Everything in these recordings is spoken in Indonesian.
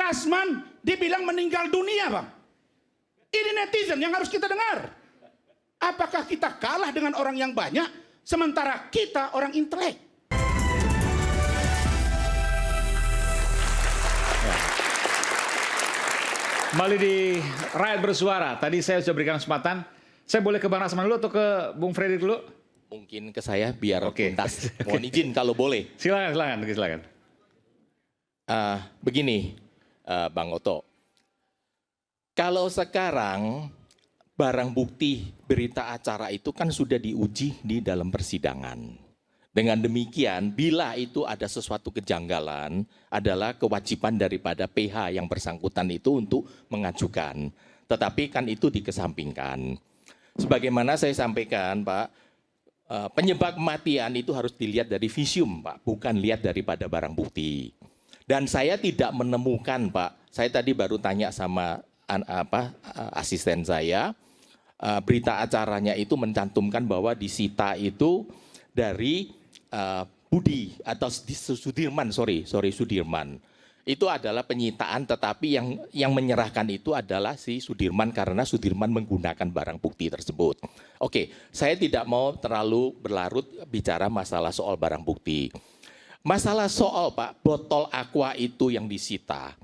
Asman dibilang meninggal dunia, Bang. Ini netizen yang harus kita dengar. Apakah kita kalah dengan orang yang banyak, sementara kita orang intelek? Kembali di Rakyat Bersuara. Tadi saya sudah berikan kesempatan. Saya boleh ke Bang Rasman dulu atau ke Bung Fredrik dulu? Mungkin ke saya biar Oke. tuntas. Mohon izin kalau boleh. Silakan. Begini, Bang Oto. Kalau sekarang barang bukti berita acara itu kan sudah diuji di dalam persidangan. Dengan demikian, bila itu ada sesuatu kejanggalan, adalah kewajiban daripada PH yang bersangkutan itu untuk mengajukan. Tetapi kan itu dikesampingkan. Sebagaimana saya sampaikan, Pak, penyebab kematian itu harus dilihat dari visium, Pak, bukan lihat daripada barang bukti. Dan saya tidak menemukan, Pak, saya tadi baru tanya sama asisten saya, berita acaranya itu mencantumkan bahwa disita itu dari Budi atau Sudirman, Sudirman. Itu adalah penyitaan, tetapi yang menyerahkan itu adalah si Sudirman karena Sudirman menggunakan barang bukti tersebut. Oke, saya tidak mau terlalu berlarut bicara masalah soal barang bukti. Masalah soal, Pak, botol aqua itu yang disita.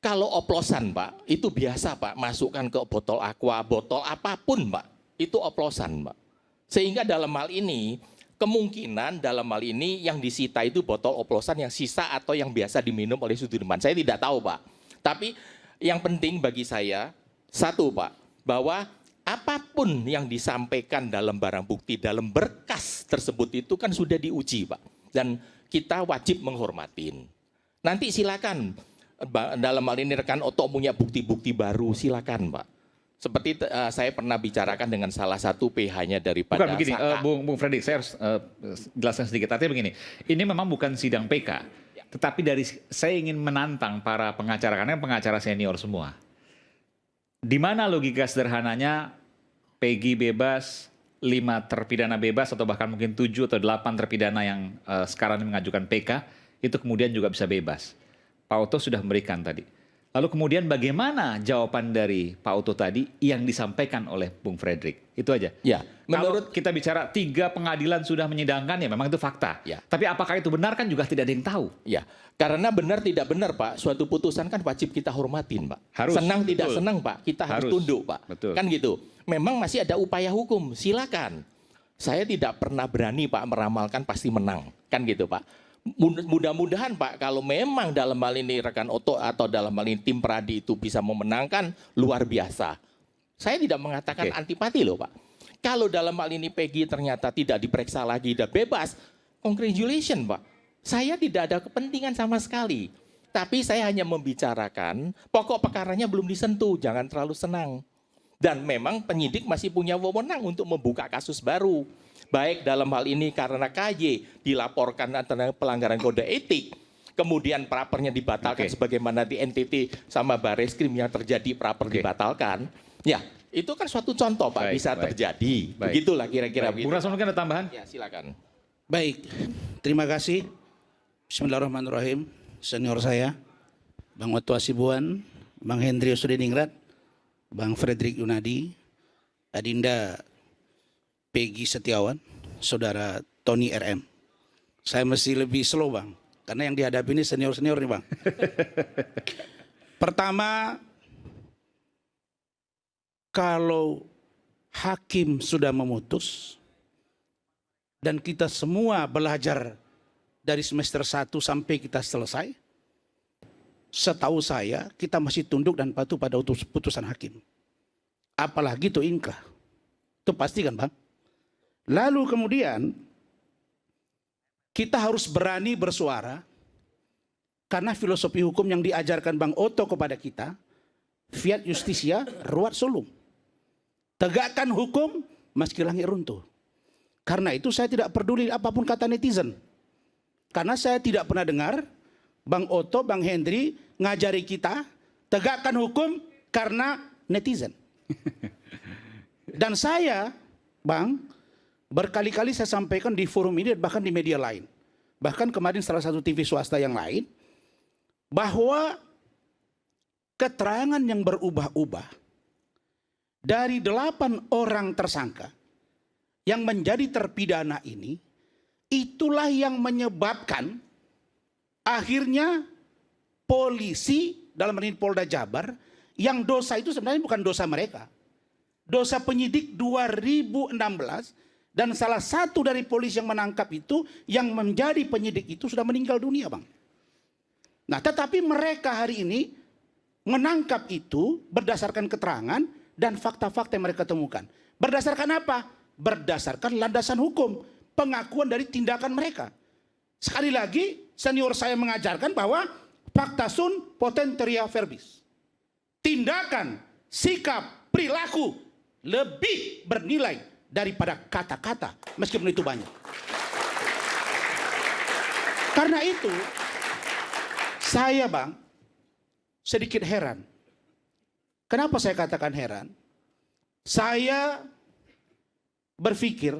Kalau oplosan, Pak, itu biasa, Pak, masukkan ke botol aqua, botol apapun, Pak, itu oplosan, Pak. Sehingga dalam hal ini, kemungkinan dalam hal ini yang disita itu botol oplosan yang sisa atau yang biasa diminum oleh Sudirman. Saya tidak tahu, Pak. Tapi yang penting bagi saya, satu, Pak, bahwa apapun yang disampaikan dalam barang bukti, dalam berkas tersebut itu kan sudah diuji, Pak. Dan kita wajib menghormatin. Nanti silakan, dalam hal ini rekan Oto punya bukti-bukti baru, silakan, Pak. Seperti saya pernah bicarakan dengan salah satu PH-nya daripada Bukan begini, Saka. Bung Fredrik, saya harus jelaskan sedikit. Artinya begini, ini memang bukan sidang PK, tetapi saya ingin menantang para pengacara, karena pengacara senior semua. Di mana logika sederhananya Peggy bebas, 5 terpidana bebas, atau bahkan mungkin 7 atau 8 terpidana yang sekarang mengajukan PK, itu kemudian juga bisa bebas. Pak Oto sudah memberikan tadi. Lalu kemudian bagaimana jawaban dari Pak Oto tadi yang disampaikan oleh Bung Fredrik? Itu aja. Ya, Kalau kita bicara 3 pengadilan sudah menyidangkan, ya memang itu fakta. Ya. Tapi apakah itu benar kan juga tidak ada yang tahu. Ya, karena benar tidak benar, Pak, suatu putusan kan wajib kita hormatin, Pak. Harus, senang tidak betul. senang, Pak, kita harus tunduk, Pak. Betul. Kan gitu. Memang masih ada upaya hukum, silakan. Saya tidak pernah berani, Pak, meramalkan pasti menang. Kan gitu, Pak. Mudah-mudahan, Pak, kalau memang dalam hal ini rekan Oto atau dalam hal ini tim Pradi itu bisa memenangkan, luar biasa. Saya tidak mengatakan antipati loh, Pak. Kalau dalam hal ini Peggy ternyata tidak diperiksa lagi dan bebas, congratulations, Pak. Saya tidak ada kepentingan sama sekali. Tapi saya hanya membicarakan pokok perkaranya belum disentuh, jangan terlalu senang. Dan memang penyidik masih punya wewenang untuk membuka kasus baru. Baik dalam hal ini karena KY dilaporkan tentang pelanggaran kode etik, kemudian prapernya dibatalkan sebagaimana di NTT sama Bareskrim yang terjadi praper dibatalkan. Ya, itu kan suatu contoh, Pak, bisa terjadi. Begitulah kira-kira. Bung Rasman mungkin ada tambahan? Ya, silakan. Baik, terima kasih. Bismillahirrahmanirrahim. Senior saya, Bang Oto Hasibuan, Bang Hendrio Sudiningrat, Bang Fredrik Yunadi, Adinda Peggy Setiawan, Saudara Tony RM. Saya mesti lebih slow, Bang, karena yang dihadapi ini senior-senior nih, Bang. Pertama, kalau hakim sudah memutus dan kita semua belajar dari semester 1 sampai kita selesai, setahu saya kita masih tunduk dan patuh pada putusan hakim. Apalagi itu inkrah. Itu pasti kan, Bang? Lalu kemudian kita harus berani bersuara karena filosofi hukum yang diajarkan Bang Oto kepada kita, fiat justitia ruat solum. Tegakkan hukum meski langit runtuh. Karena itu saya tidak peduli apapun kata netizen. Karena saya tidak pernah dengar Bang Oto, Bang Hendri ngajari kita tegakkan hukum karena netizen. Dan saya, Bang, berkali-kali saya sampaikan di forum ini bahkan di media lain. Bahkan kemarin salah satu TV swasta yang lain, bahwa keterangan yang berubah-ubah dari 8 orang tersangka yang menjadi terpidana ini, itulah yang menyebabkan akhirnya polisi dalam ini Polda Jabar, yang dosa itu sebenarnya bukan dosa mereka. Dosa penyidik 2016, dan salah satu dari polisi yang menangkap itu, yang menjadi penyidik itu sudah meninggal dunia, Bang. Nah, tetapi mereka hari ini menangkap itu berdasarkan keterangan dan fakta-fakta yang mereka temukan. Berdasarkan apa? Berdasarkan landasan hukum, pengakuan dari tindakan mereka. Sekali lagi, senior saya mengajarkan bahwa facta sunt potentia verbis. Tindakan, sikap, perilaku lebih bernilai daripada kata-kata, meskipun itu banyak. Karena itu, saya, Bang, sedikit heran. Kenapa saya katakan heran? Saya berpikir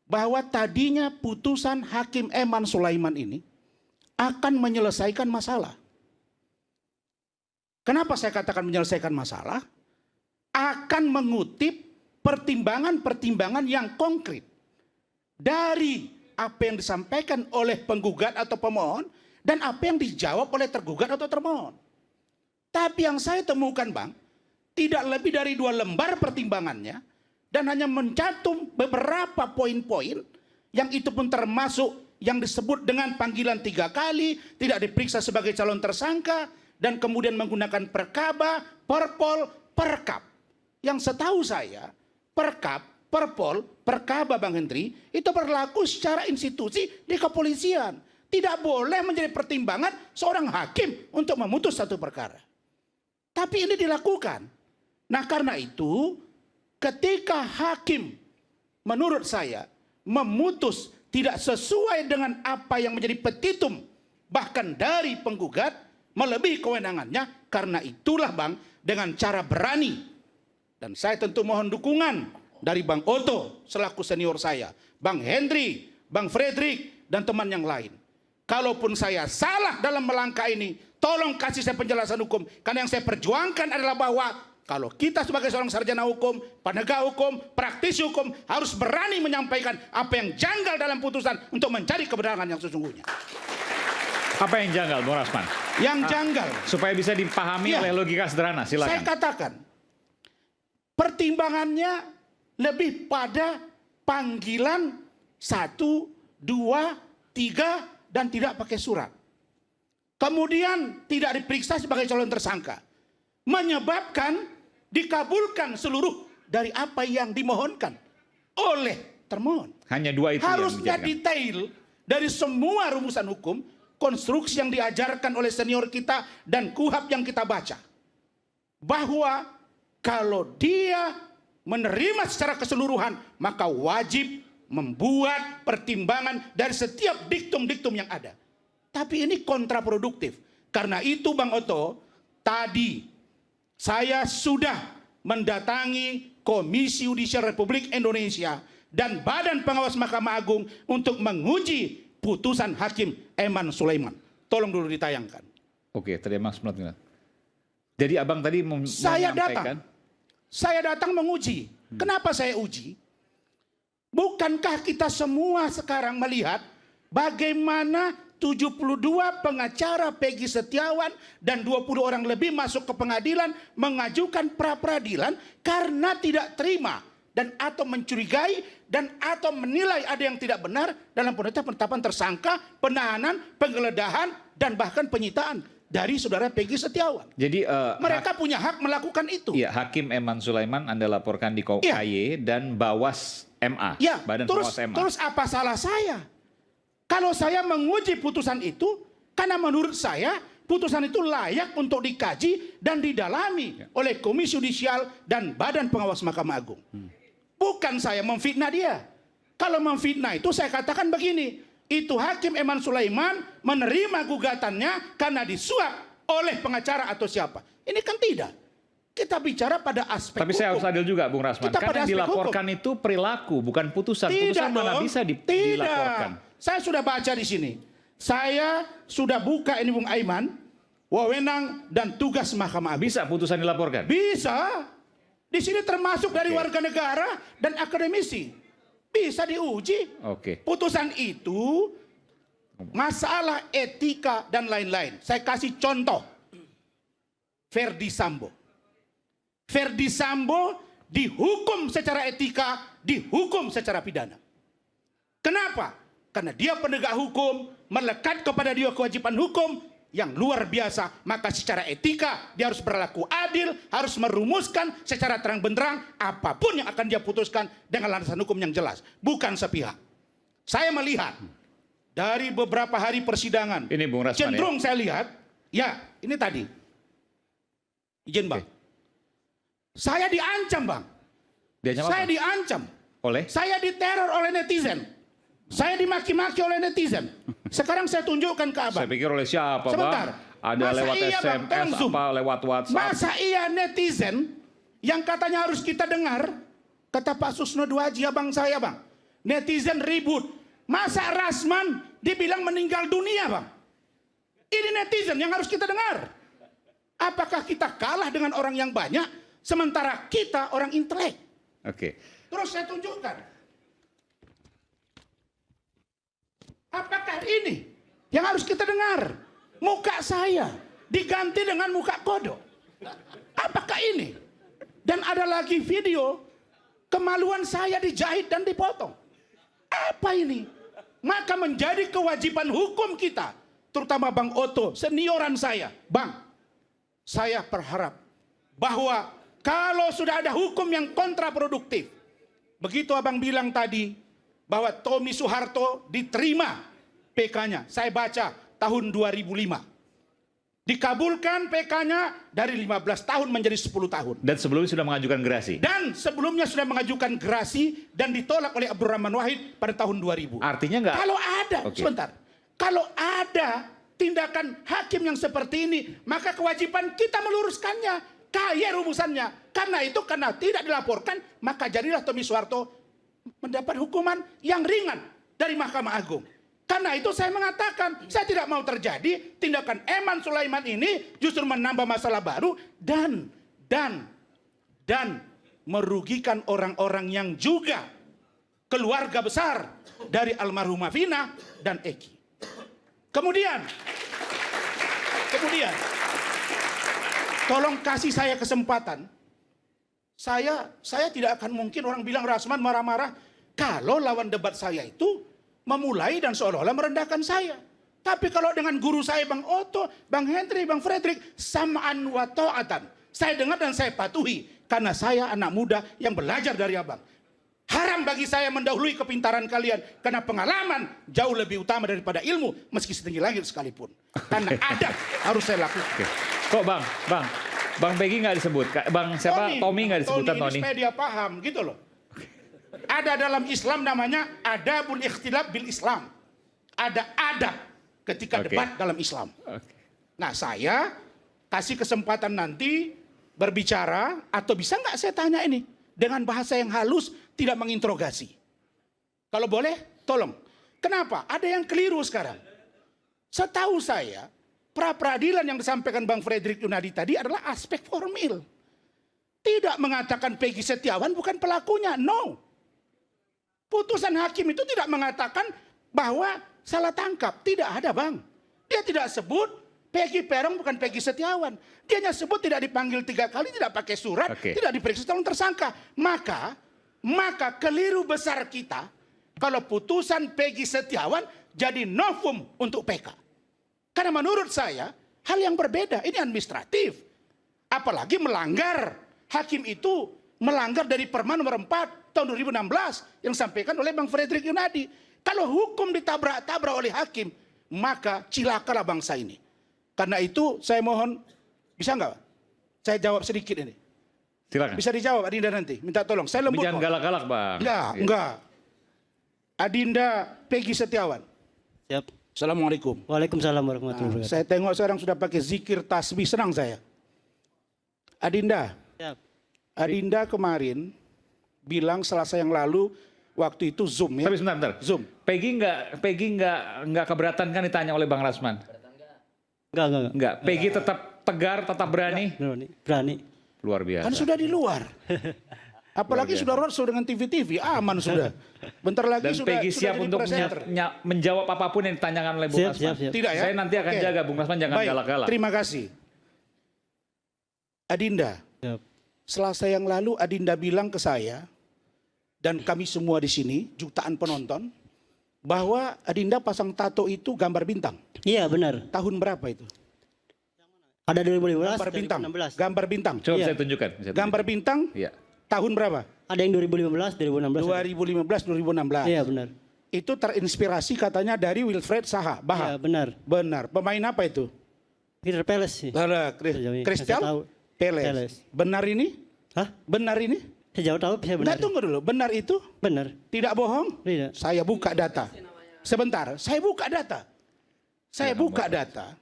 bahwa tadinya putusan Hakim Eman Sulaiman ini akan menyelesaikan masalah. Kenapa saya katakan menyelesaikan masalah? Akan mengutip pertimbangan-pertimbangan yang konkret dari apa yang disampaikan oleh penggugat atau pemohon dan apa yang dijawab oleh tergugat atau termohon. Tapi yang saya temukan, Bang, tidak lebih dari 2 lembar pertimbangannya dan hanya mencantum beberapa poin-poin yang itu pun termasuk yang disebut dengan panggilan 3 kali, tidak diperiksa sebagai calon tersangka, dan kemudian menggunakan perkaba, perpol, perkap. Yang setahu saya, perkap, perpol, perkaba, Bang Hendri, itu berlaku secara institusi di kepolisian. Tidak boleh menjadi pertimbangan seorang hakim untuk memutus satu perkara. Tapi ini dilakukan. Nah, karena itu, ketika hakim menurut saya memutus tidak sesuai dengan apa yang menjadi petitum bahkan dari penggugat melebihi kewenangannya, karena itulah, Bang, dengan cara berani, dan saya tentu mohon dukungan dari Bang Oto selaku senior saya, Bang Hendri, Bang Fredrik, dan teman yang lain. Kalaupun saya salah dalam melangkah ini, tolong kasih saya penjelasan hukum, karena yang saya perjuangkan adalah bahwa kalau kita sebagai seorang sarjana hukum, penegak hukum, praktisi hukum harus berani menyampaikan apa yang janggal dalam putusan untuk mencari kebenaran yang sesungguhnya. Apa yang janggal, Bung Rasman? Yang janggal. Supaya bisa dipahami oleh logika sederhana, silakan. Saya katakan, pertimbangannya lebih pada panggilan 1, 2, 3 dan tidak pakai surat. Kemudian tidak diperiksa sebagai calon tersangka. Menyebabkan dikabulkan seluruh dari apa yang dimohonkan oleh termohon. Hanya 2 itu harusnya yang detail dari semua rumusan hukum, konstruksi yang diajarkan oleh senior kita dan kuhab yang kita baca. Bahwa kalau dia menerima secara keseluruhan, maka wajib membuat pertimbangan dari setiap diktum-diktum yang ada. Tapi ini kontraproduktif. Karena itu, Bang Oto, tadi saya sudah mendatangi Komisi Yudisial Republik Indonesia dan Badan Pengawas Mahkamah Agung untuk menguji putusan Hakim Eman Sulaiman. Tolong dulu ditayangkan. Oke, tadi Mas Menot. Jadi Abang tadi menyampaikan. Saya datang menguji. Kenapa saya uji? Bukankah kita semua sekarang melihat bagaimana 72 pengacara Peggy Setiawan dan 20 orang lebih masuk ke pengadilan mengajukan pra-peradilan karena tidak terima dan atau mencurigai dan atau menilai ada yang tidak benar dalam penetapan tersangka, penahanan, penggeledahan, dan bahkan penyitaan dari saudara Peggy Setiawan. Jadi mereka punya hak melakukan itu. Iya, Hakim Eman Sulaiman Anda laporkan di KY dan Bawas MA. Ya, Badan Pengawas MA. Terus apa salah saya? Kalau saya menguji putusan itu, karena menurut saya putusan itu layak untuk dikaji dan didalami oleh Komisi Yudisial dan Badan Pengawas Mahkamah Agung. Bukan saya memfitnah dia. Kalau memfitnah itu saya katakan begini, itu Hakim Eman Sulaiman menerima gugatannya karena disuap oleh pengacara atau siapa. Ini kan tidak. Kita bicara pada aspek Tapi hukum. saya harus adil juga, Bung Rasman. Karena yang dilaporkan hukum itu perilaku, bukan putusan. Putusan mana bisa dilaporkan. Saya sudah baca di sini. Saya sudah buka ini, Bung Aiman, wewenang dan tugas Mahkamah Agung. Bisa putusan dilaporkan? Bisa. Di sini termasuk dari warga negara dan akademisi. Bisa diuji. Oke. Putusan itu masalah etika dan lain-lain. Saya kasih contoh. Verdi Sambo. Verdi Sambo dihukum secara etika, dihukum secara pidana. Kenapa? Karena dia penegak hukum, melekat kepada dia kewajiban hukum yang luar biasa. Maka secara etika dia harus berlaku adil, harus merumuskan secara terang benderang apapun yang akan dia putuskan dengan landasan hukum yang jelas. Bukan sepihak. Saya melihat dari beberapa hari persidangan, Ini Bung Rasman, cenderung saya lihat, ya ini tadi. Izin Bang. Saya diancam Bang. Diancam Saya apa? diancam. Oleh? Saya diteror oleh netizen. Saya dimaki-maki oleh netizen. Sekarang saya tunjukkan ke Abang. Saya pikir oleh siapa, Sebentar. Bang? Ada Masa lewat iya, Bang? SMS, Tolong zoom. apa lewat WhatsApp? Masa iya netizen yang katanya harus kita dengar, kata Pak Susno Duaji, abang saya Bang. Netizen ribut. Masa Rasman dibilang meninggal dunia Bang? Ini netizen yang harus kita dengar. Apakah kita kalah dengan orang yang banyak, sementara kita orang intelek? Oke. Terus saya tunjukkan. Apakah ini yang harus kita dengar? Muka saya diganti dengan muka kodok. Apakah ini? Dan ada lagi video kemaluan saya dijahit dan dipotong. Apa ini? Maka menjadi kewajiban hukum kita, terutama Bang Oto, senioran saya. Bang, saya berharap bahwa kalau sudah ada hukum yang kontraproduktif, begitu abang bilang tadi, bahwa Tommy Soeharto diterima PK-nya. Saya baca tahun 2005. Dikabulkan PK-nya dari 15 tahun menjadi 10 tahun. Dan sebelumnya sudah mengajukan gerasi? Dan sebelumnya sudah mengajukan gerasi dan ditolak oleh Abdurrahman Wahid pada tahun 2000. Artinya nggak? Kalau ada, Oke. sebentar. Kalau ada tindakan hakim yang seperti ini, maka kewajiban kita meluruskannya. Kaya rumusannya. Karena itu, karena tidak dilaporkan, maka jadilah Tommy Soeharto mendapat hukuman yang ringan dari Mahkamah Agung. Karena itu saya mengatakan, saya tidak mau terjadi tindakan Eman Sulaiman ini justru menambah masalah baru dan merugikan orang-orang yang juga keluarga besar dari almarhumah Vina dan Eki. Kemudian, tolong kasih saya kesempatan. Saya tidak akan mungkin orang bilang Rasman marah-marah kalau lawan debat saya itu memulai dan seolah-olah merendahkan saya. Tapi kalau dengan guru saya Bang Oto, Bang Henry, Bang Frederick, sam'an wa ta'atan. Saya dengar dan saya patuhi karena saya anak muda yang belajar dari abang. Haram bagi saya mendahului kepintaran kalian karena pengalaman jauh lebih utama daripada ilmu meski setinggi langit sekalipun. Karena adab harus saya lakukan. Kok Bang Peggy nggak disebut? Bang siapa? Tommy nggak disebutan Tony? Supaya dia paham gitu loh. Ada dalam Islam namanya adabul ikhtilaf bil Islam. Ada adab ketika debat dalam Islam. Nah saya kasih kesempatan nanti berbicara atau bisa nggak saya tanya ini dengan bahasa yang halus tidak menginterogasi. Kalau boleh tolong. Kenapa? Ada yang keliru sekarang. Setahu saya pra-peradilan yang disampaikan Bang Frederick Yunadi tadi adalah aspek formil. Tidak mengatakan Peggy Setiawan bukan pelakunya. No. Putusan hakim itu tidak mengatakan bahwa salah tangkap. Tidak ada Bang. Dia tidak sebut Peggy Peron bukan Peggy Setiawan. Dia hanya sebut tidak dipanggil 3 kali, tidak pakai surat, tidak diperiksa calon tersangka. Maka keliru besar kita kalau putusan Peggy Setiawan jadi novum untuk PK. Karena menurut saya hal yang berbeda, ini administratif. Apalagi melanggar, hakim itu melanggar dari Perma nomor 4 tahun 2016 yang disampaikan oleh Bang Frederick Yunadi. Kalau hukum ditabrak-tabrak oleh hakim, maka cilakalah bangsa ini. Karena itu saya mohon, bisa nggak saya jawab sedikit ini? Silakan. Bisa dijawab Adinda nanti, minta tolong. Saya lembut. Jangan galak-galak Bang. Enggak. Adinda Peggy Setiawan. Siap. Assalamualaikum. Waalaikumsalam warahmatullahi wabarakatuh. Saya tengok sekarang sudah pakai zikir tasbih, senang saya. Adinda. Siap. Adinda kemarin bilang Selasa yang lalu waktu itu Zoom ya. Tapi sebentar. Zoom. Peggy nggak keberatan kan ditanya oleh Bang Rasman? Enggak. Enggak, Peggy tetap tegar, tetap berani. Berani. Luar biasa. Kan sudah di luar. Apalagi sudah roadshow dengan TV-TV, aman sudah. Bentar lagi Dan sudah Peggy siap jadi untuk presenter. menjawab apapun yang ditanyakan oleh Bung Siap, Rasman. siap, siap. Tidak ya? Saya nanti akan Oke. jaga Bung Rasman, jangan Baik, galak-galak. terima kasih. Adinda, Siap. Selasa yang lalu Adinda bilang ke saya dan kami semua di sini, jutaan penonton, bahwa Adinda pasang tato itu gambar bintang. Iya benar. Tahun berapa itu? Ada 2015, Gambar bintang. 2016. Gambar bintang. Coba Iya. saya tunjukkan. Gambar bintang Iya. tahun berapa? Ada yang 2015, 2016. 2015, 2016. Iya benar. Itu terinspirasi katanya dari Wilfred Saha, Iya Baha. benar. Benar. Pemain apa itu? Peter Palace sih. Sejauh ini. Crystal Saya tahu. Palace. Palace. Benar ini? Hah? Benar ini? Sejauh tahu saya benar. Nah, tunggu dulu. Benar itu? Benar. Tidak bohong? Tidak. Saya buka data. Sebentar, saya buka data. Saya buka data.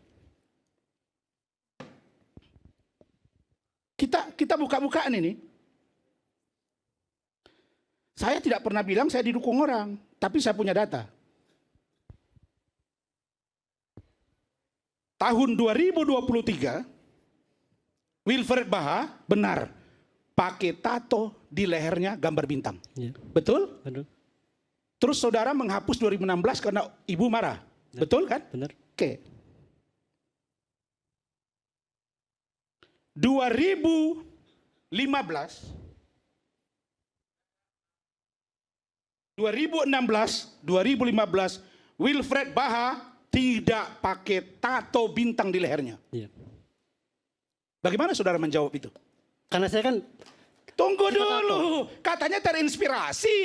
Kita buka-bukaan ini. Saya tidak pernah bilang saya didukung orang, tapi saya punya data. Tahun 2023, Wilfred Baha benar pakai tato di lehernya gambar bintang. Iya. Betul? Benar. Terus saudara menghapus 2016 karena ibu marah. Betul kan? Benar. Oke. 2015, 2015, Wilfred Baha tidak pakai tato bintang di lehernya. Iya. Bagaimana saudara menjawab itu? Karena saya kan Tunggu Suka dulu, katanya terinspirasi.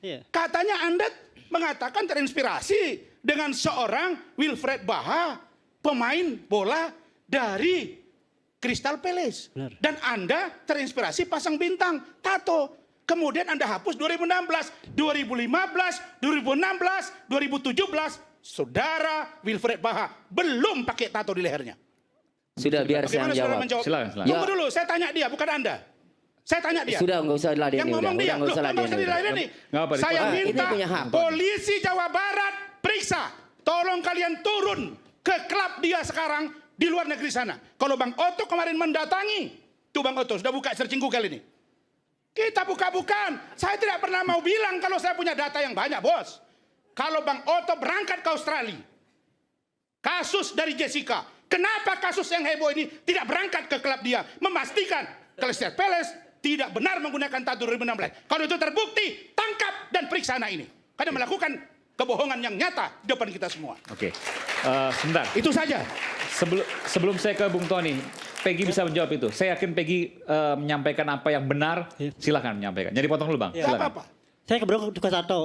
Iya. Katanya Anda mengatakan terinspirasi dengan seorang Wilfred Baha, pemain bola dari Crystal Palace. Benar. Dan Anda terinspirasi pasang bintang, tato. Kemudian Anda hapus 2016, 2015, 2016, 2017. Saudara Wilfred Baha belum pakai tato di lehernya. Sudah biar saya Bagaimana saudara jawab. menjawab? Silakan. Tunggu dulu, saya tanya dia, bukan Anda. Saya tanya dia. Sudah enggak usah ladeni Yang udah. ngomong dia, Udah enggak loh, usah nggak usah ladeni. diladeni. Nggak apa, Saya ini minta punya hak. polisi Jawa Barat periksa. Tolong kalian turun ke klub dia sekarang di luar negeri sana. Kalau Bang Otto kemarin mendatangi, tuh Bang Otto sudah buka searching Google ini. Kita buka-bukaan. Saya tidak pernah mau bilang kalau saya punya data yang banyak, bos. Kalau Bang Otto berangkat ke Australia, kasus dari Jessica, kenapa kasus yang heboh ini tidak berangkat ke klub dia, memastikan Crystal Palace tidak benar menggunakan tato 2016. Kalau itu terbukti, tangkap dan periksa anak ini. Karena melakukan kebohongan yang nyata di depan kita semua. Oke. Sebentar. Itu saja. Sebelum saya ke Bung Tony, Peggy bisa menjawab itu. Saya yakin Peggy menyampaikan apa yang benar. Iya. Silakan menyampaikan. Jadi potong dulu Bang. Tidak Silakan. apa-apa. saya kebetulan suka tato.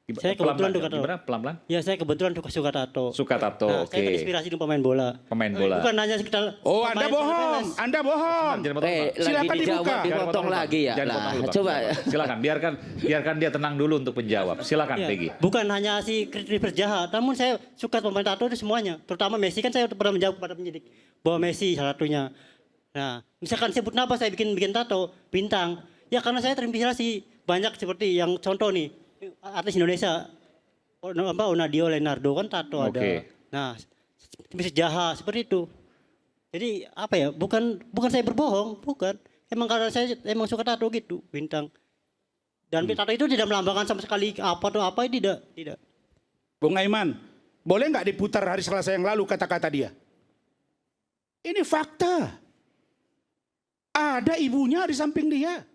Saya kebetulan suka tato. Gimana? Pelan-pelan? Ya saya kebetulan suka tato. Suka tato, Nah, oke. saya terinspirasi dengan pemain bola. Pemain bola. Bukan hanya sekitar. Oh, pemain Anda Crystal bohong. Palace. Anda bohong. Jangan potong, Bang. lagi Silakan dijawab, dibuka. Jangan dipotong potong, Bang. lagi ya. Jangan Lah, potong dulu, Bang. coba. Silakan. Biarkan dia tenang dulu untuk menjawab. Silakan Iya. Peggy. Bukan hanya si Christopher jahat, namun saya suka pemain tato itu semuanya. Terutama Messi, kan saya pernah menjawab kepada penyidik bahwa Messi salah satunya. Nah, misalkan sebut nama saya bikin tato bintang, ya karena saya terinspirasi banyak seperti yang contoh nih artis Indonesia, Onadio Leonardo kan tato ada. Oke. Nah, Messi jahat seperti itu. Jadi apa ya? Bukan saya berbohong, bukan. Emang karena saya emang suka tato gitu bintang. Dan tato itu tidak melambangkan sama sekali apa atau apa, tidak. Bung Aiman, boleh nggak diputar hari Selasa yang lalu kata-kata dia? Ini fakta. Ada ibunya di samping dia.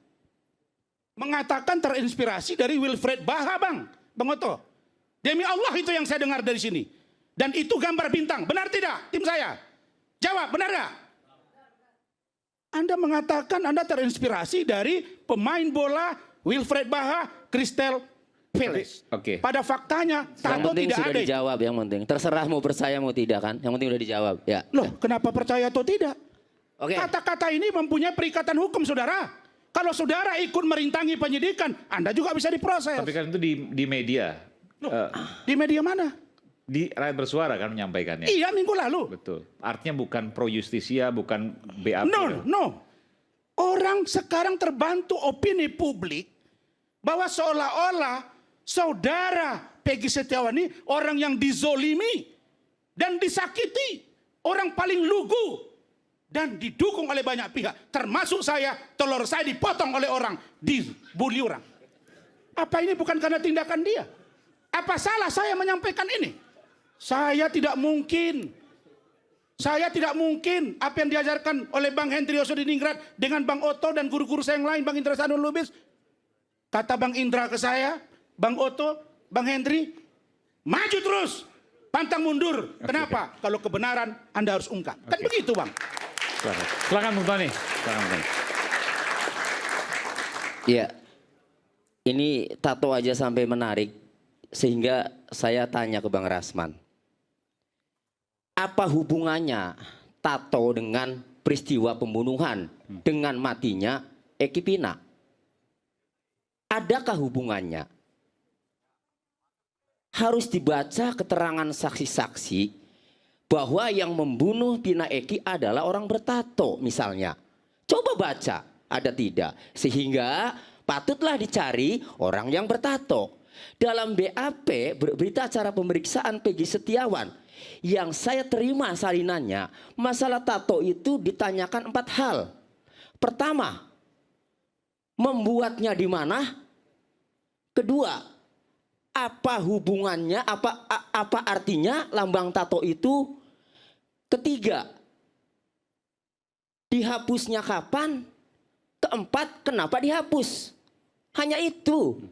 Mengatakan terinspirasi dari Wilfred Baha, Bang Otto. Demi Allah itu yang saya dengar dari sini. Dan itu gambar bintang. Benar tidak tim saya? Jawab, benar nggak? Anda mengatakan Anda terinspirasi dari pemain bola Wilfred Baha, Crystal Palace. Oke. Pada faktanya Yang tato penting tidak sudah ada. dijawab, yang penting. Terserah mau percaya mau tidak kan. Yang penting udah dijawab. Ya. Loh, kenapa percaya atau tidak? Oke. Kata-kata ini mempunyai perikatan hukum, saudara. Kalau saudara ikut merintangi penyidikan, Anda juga bisa diproses. Tapi kan itu di media. Loh, di media mana? Di rakyat bersuara kan menyampaikannya. Iya, minggu lalu. Betul. Artinya bukan pro justisia, bukan BAP. No. Orang sekarang terbantu opini publik bahwa seolah-olah saudara Peggy Setiawan ini orang yang dizolimi dan disakiti orang paling lugu dan didukung oleh banyak pihak, termasuk saya. Telur saya dipotong oleh orang, dibully orang. Apa ini bukan karena tindakan dia? Apa salah saya menyampaikan ini? Saya tidak mungkin apa yang diajarkan oleh Bang Hendri Yosodiningrat dengan Bang Oto dan guru-guru saya yang lain, Bang Indra Sanul Lubis. Kata Bang Indra ke saya, Bang Oto, Bang Hendri, maju terus, pantang mundur. Kenapa? Kalau kebenaran Anda harus ungkap. Kan begitu, Bang. Silakan Bung Tony. Ya, ini tato aja sampai menarik, sehingga saya tanya ke Bang Rasman, apa hubungannya tato dengan peristiwa pembunuhan, dengan matinya Eki Pina? Adakah hubungannya? Harus dibaca keterangan saksi-saksi bahwa yang membunuh Pina Eki adalah orang bertato misalnya. Coba baca, ada tidak? Sehingga patutlah dicari orang yang bertato. Dalam BAP, berita acara pemeriksaan Peggy Setiawan, yang saya terima salinannya, masalah tato itu ditanyakan 4 hal. Pertama, membuatnya di mana? Kedua, apa hubungannya, apa artinya lambang tato itu? Ketiga, dihapusnya kapan? Keempat, kenapa dihapus? Hanya itu.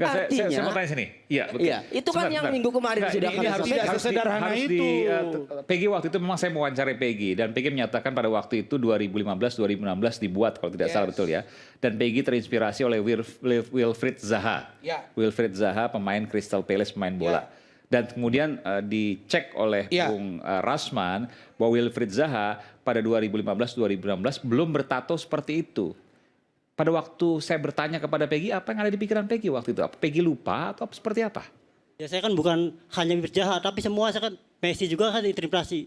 Nggak, saya mau tanya sini. Iya, betul. Iya, itu kan yang minggu kemarin sudah ini kami sampaikan. sederhana itu. Peggy waktu itu memang saya mewawancarai Peggy, dan Peggy menyatakan pada waktu itu 2015-2016 dibuat kalau tidak salah, betul ya. Dan Peggy terinspirasi oleh Wilfried Zaha. Ya. Wilfried Zaha, pemain Crystal Palace, pemain bola. Dan kemudian dicek oleh Bung Rasman bahwa Wilfried Zaha pada 2015-2016 belum bertato seperti itu. Pada waktu saya bertanya kepada Peggy, apa yang ada di pikiran Peggy waktu itu? Apa Peggy lupa atau seperti apa? Ya saya kan bukan hanya bibir jahat, tapi semua saya kan Messi juga kan inspirasi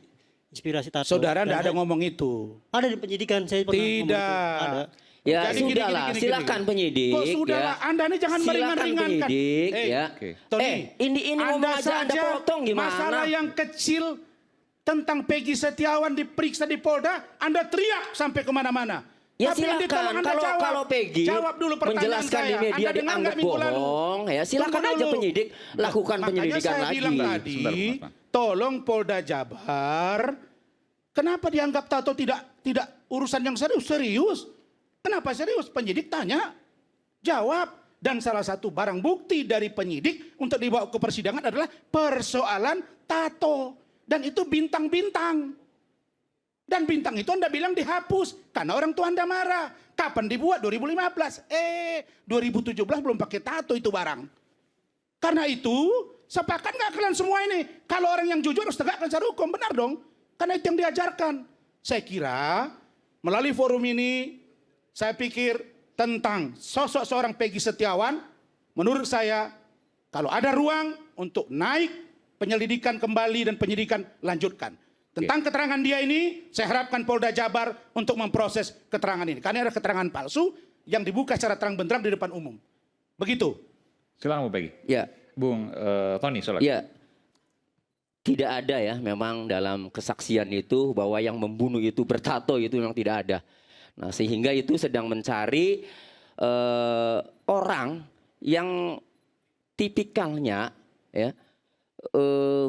tato. Saudara Dan tidak ada saya- ngomong itu. Ada di penyidikan saya pernah ngomong itu. Tidak. Ada. Ya Jadi gini, sudahlah, gini. silakan penyidik. Kok sudah lah, Anda ini jangan Silakan meringan-ringankan. penyidik, ya. Oke. Ini ngomong aja Anda potong gimana? Masalah yang kecil tentang Peggy Setiawan diperiksa di Polda, Anda teriak sampai kemana-mana. Ya Tapi yang ditolong silakan, Anda jawab. kalau Peggy Jawab dulu pertanyaan menjelaskan saya. di media Anda dengar dianggap nggak minggu lalu? bohong, ya silakan Tunggu aja dulu. penyidik lakukan Makanya penyelidikan saya lagi. bilang tadi, Sebentar, Mas. tolong Polda Jabar, kenapa dianggap tato tidak urusan yang serius? Kenapa serius? Penyidik tanya, jawab. Dan salah satu barang bukti dari penyidik untuk dibawa ke persidangan adalah persoalan tato. Dan itu bintang-bintang. Dan bintang itu Anda bilang dihapus karena orang tua Anda marah. Kapan dibuat? 2015. 2017 belum pakai tato itu barang. Karena itu, sepakat nggak kalian semua ini? Kalau orang yang jujur harus tegakkan secara hukum, benar dong? Karena itu yang diajarkan. Saya kira melalui forum ini, saya pikir tentang sosok seorang Peggy Setiawan, menurut saya kalau ada ruang untuk naik penyelidikan kembali dan penyidikan lanjutkan. Tentang keterangan dia ini, saya harapkan Polda Jabar untuk memproses keterangan ini. Karena ada keterangan palsu yang dibuka secara terang benderang di depan umum. Begitu. Silakan Bung Peggy. Ya, Bung Tony, silakan. ya. Tidak ada ya memang dalam kesaksian itu bahwa yang membunuh itu bertato, itu memang tidak ada. Nah, sehingga itu sedang mencari orang yang tipikalnya ya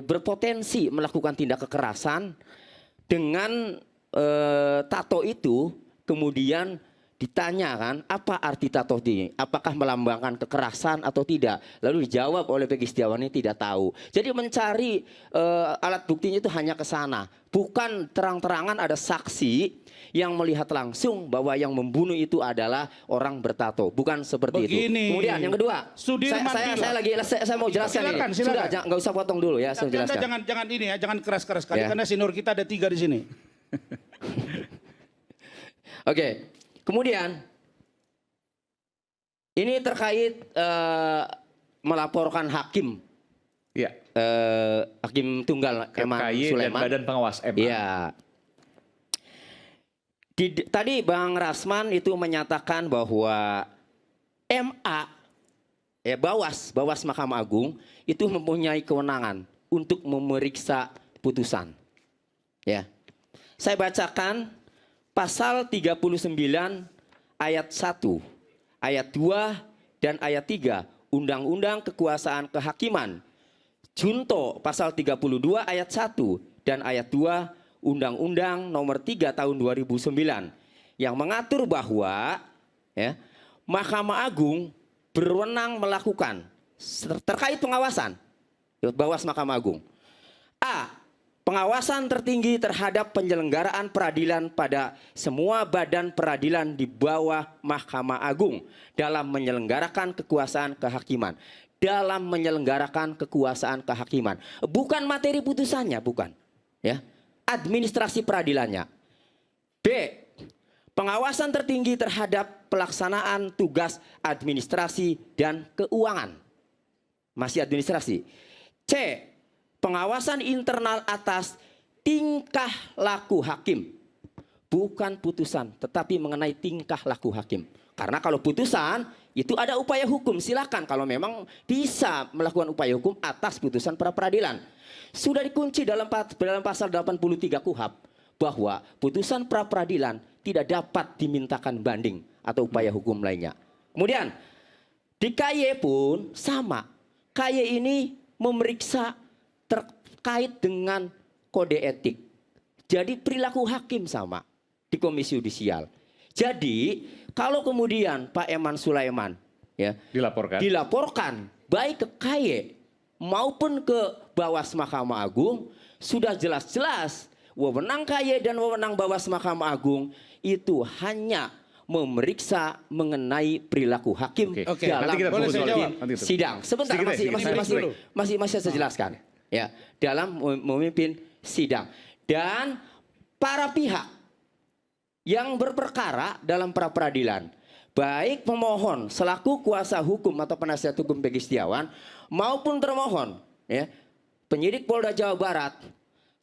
berpotensi melakukan tindak kekerasan dengan tato itu, kemudian ditanyakan apa arti tato ini, apakah melambangkan kekerasan atau tidak, lalu dijawab oleh Peggy Setiawan ini tidak tahu. Jadi mencari alat buktinya itu hanya ke sana, bukan terang-terangan ada saksi yang melihat langsung bahwa yang membunuh itu adalah orang bertato, bukan seperti Begini, itu. Kemudian yang kedua, Sudirman saya mau jelaskan Silakan, ini. silakan. Sudah, nggak usah potong dulu ya, saya Tapi Anda jelaskan. jangan ini ya, jangan keras-keras sekali Ya. karena senior kita ada 3 di sini. Oke, kemudian ini terkait melaporkan hakim, Iya. hakim tunggal Eman KKY dan Sulaiman. Badan Pengawas MA. Iya. Tadi Bang Rasman itu menyatakan bahwa MA, ya Bawas Mahkamah Agung itu mempunyai kewenangan untuk memeriksa putusan, ya. Saya bacakan pasal 39 ayat 1, ayat 2 dan ayat 3 Undang-Undang Kekuasaan Kehakiman. Junto pasal 32 ayat 1 dan ayat 2 Undang-Undang nomor 3 tahun 2009 yang mengatur bahwa ya, Mahkamah Agung berwenang melakukan terkait pengawasan. Bawas Mahkamah Agung. A. Pengawasan tertinggi terhadap penyelenggaraan peradilan pada semua badan peradilan di bawah Mahkamah Agung dalam menyelenggarakan kekuasaan kehakiman. Dalam menyelenggarakan kekuasaan kehakiman. Bukan materi putusannya, bukan. Ya, administrasi peradilannya. B. Pengawasan tertinggi terhadap pelaksanaan tugas administrasi dan keuangan. Masih administrasi. C. Pengawasan internal atas tingkah laku hakim. Bukan putusan, tetapi mengenai tingkah laku hakim. Karena kalau putusan, itu ada upaya hukum. Silakan kalau memang bisa melakukan upaya hukum atas putusan pra peradilan. Sudah dikunci dalam pasal 83 KUHP bahwa putusan pra peradilan tidak dapat dimintakan banding atau upaya hukum lainnya. Kemudian di KY pun sama. KY ini memeriksa terkait dengan kode etik. Jadi perilaku hakim sama di Komisi Yudisial. Jadi kalau kemudian Pak Eman Sulaiman ya dilaporkan baik ke KY maupun ke Bawas Mahkamah Agung, sudah jelas-jelas wewenang KY dan wewenang Bawas Mahkamah Agung itu hanya memeriksa mengenai perilaku hakim Oke, dalam nanti kita boleh saya jawab. sidang. Sebentar, masih saya jelaskan. Ya, dalam memimpin sidang. Dan para pihak yang berperkara dalam pra peradilan, baik pemohon selaku kuasa hukum atau penasihat hukum Peggy Setiawan maupun termohon, ya, penyidik Polda Jawa Barat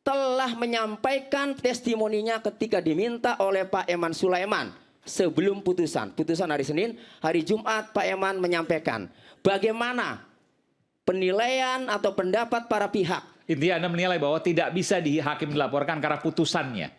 telah menyampaikan testimoninya ketika diminta oleh Pak Eman Sulaiman sebelum putusan. Putusan hari Senin, hari Jumat Pak Eman menyampaikan bagaimana penilaian atau pendapat para pihak. Intinya Anda menilai bahwa tidak bisa hakim dilaporkan karena putusannya.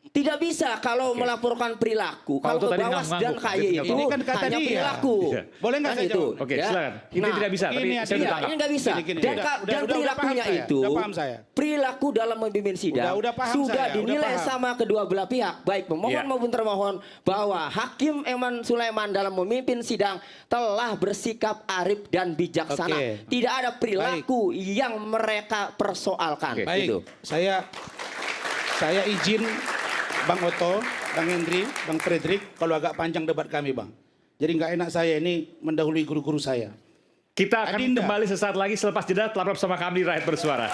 Tidak bisa kalau melaporkan perilaku. Kalau Kalau itu ke tadi Bawas ngangguk. dan KY itu Ini kan kata hanya dia. perilaku. Iya. Boleh nggak Kan saya itu. jawab? Oke, silakan. Ini tidak bisa, tapi ini saya ada- udah Iya, tangkap. ini nggak bisa. Gini. Dan, Udah perilakunya paham saya. itu, Udah paham saya. perilaku dalam memimpin sidang Udah paham sudah saya, udah dinilai paham. sama kedua belah pihak, baik pemohon Iya. maupun termohon, bahwa Hakim Eman Sulaiman dalam memimpin sidang telah bersikap arif dan bijaksana. Oke. Tidak ada perilaku yang mereka persoalkan. Oke. Baik, Gitu. saya izin Bang Oto, Bang Hendri, Bang Fredrik, kalau agak panjang debat kami Bang. Jadi nggak enak saya ini mendahului guru-guru saya. Kita akan Adinda. kembali sesaat lagi selepas jeda. Tetaplah bersama kami di Rakyat Bersuara.